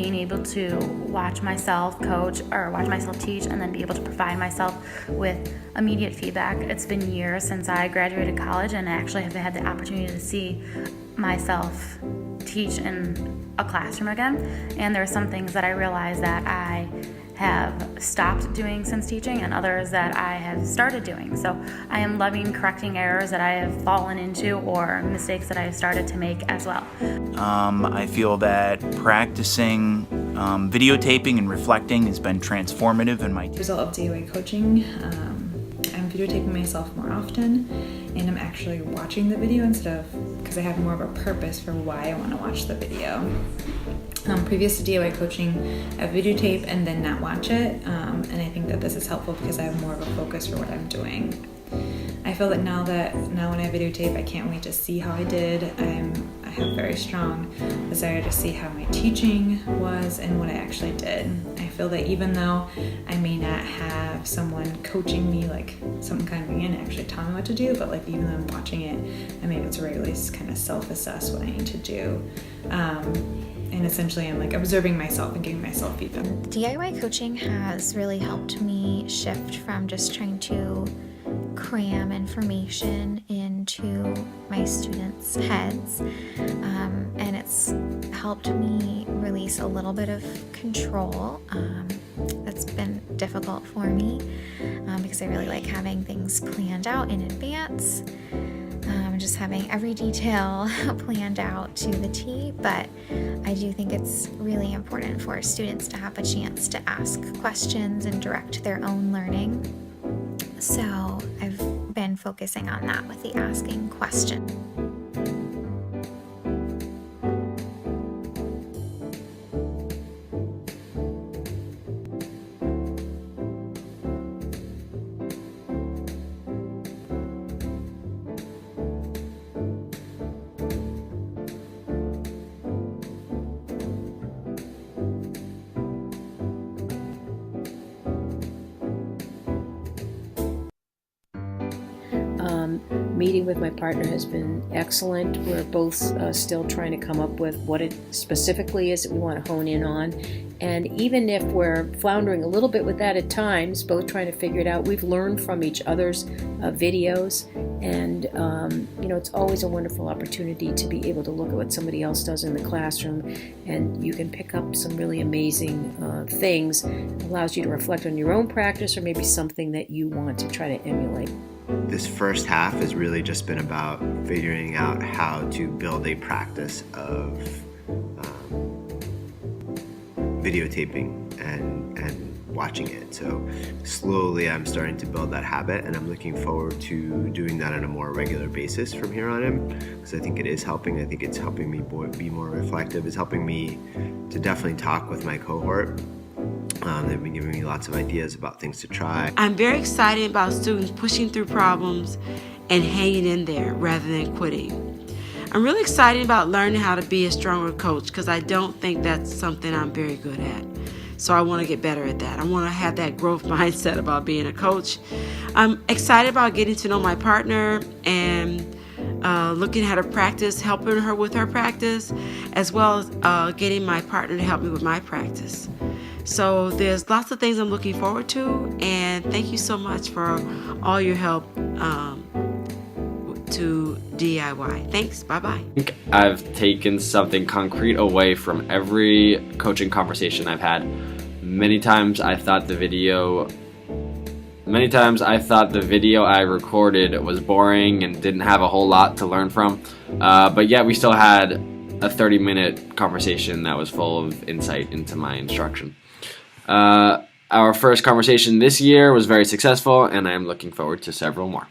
Being able to watch myself coach or watch myself teach and then be able to provide myself with immediate feedback. It's been years since I graduated college, and I actually have had the opportunity to see myself teach in a classroom again. And there are some things that I realized that I have stopped doing since teaching and others that I have started doing. So I am loving correcting errors that I have fallen into or mistakes that I have started to make as well. I feel that practicing videotaping and reflecting has been transformative in my As a result of DIY coaching, I'm videotaping myself more often, and I'm actually watching the video instead of, because I have more of a purpose for why I want to watch the video. Previous to DIY coaching, I videotape and then not watch it, and I think that this is helpful because I have more of a focus for what I'm doing. I feel that now when I videotape, I can't wait to see how I did. I have a very strong desire to see how my teaching was and what I actually did. I feel that even though I may not have someone coaching me, like someone coming in and actually telling me what to do, but like even though I'm watching it, I'm able to regularly kind of self-assess what I need to do. And essentially I'm like observing myself and giving myself feedback. DIY coaching has really helped me shift from just trying to cram information into my students' heads, and it's helped me release a little bit of control. That's been difficult for me because I really like having things planned out in advance. Just having every detail planned out to the T, but I do think it's really important for students to have a chance to ask questions and direct their own learning. So I've been focusing on that with the asking question. Meeting with my partner has been excellent. We're both still trying to come up with what it specifically is that we want to hone in on. And even if we're floundering a little bit with that at times, both trying to figure it out, we've learned from each other's videos. And, it's always a wonderful opportunity to be able to look at what somebody else does in the classroom. And you can pick up some really amazing things. It allows you to reflect on your own practice or maybe something that you want to try to emulate. This first half has really just been about figuring out how to build a practice of videotaping and watching it. So slowly I'm starting to build that habit, and I'm looking forward to doing that on a more regular basis from here on in, because I think it is helping. I think it's helping me be more reflective. It's helping me to definitely talk with my cohort. They've been giving me lots of ideas about things to try. I'm very excited about students pushing through problems and hanging in there rather than quitting. I'm really excited about learning how to be a stronger coach because I don't think that's something I'm very good at. So I want to get better at that. I want to have that growth mindset about being a coach. I'm excited about getting to know my partner and looking at her practice, helping her with her practice, as well as getting my partner to help me with my practice. So there's lots of things I'm looking forward to, and thank you so much for all your help to DIY. Thanks, bye-bye. I think I've taken something concrete away from every coaching conversation I've had. Many times I thought the video I recorded was boring and didn't have a whole lot to learn from, but yet we still had a 30-minute conversation that was full of insight into my instruction. Our first conversation this year was very successful, and I am looking forward to several more.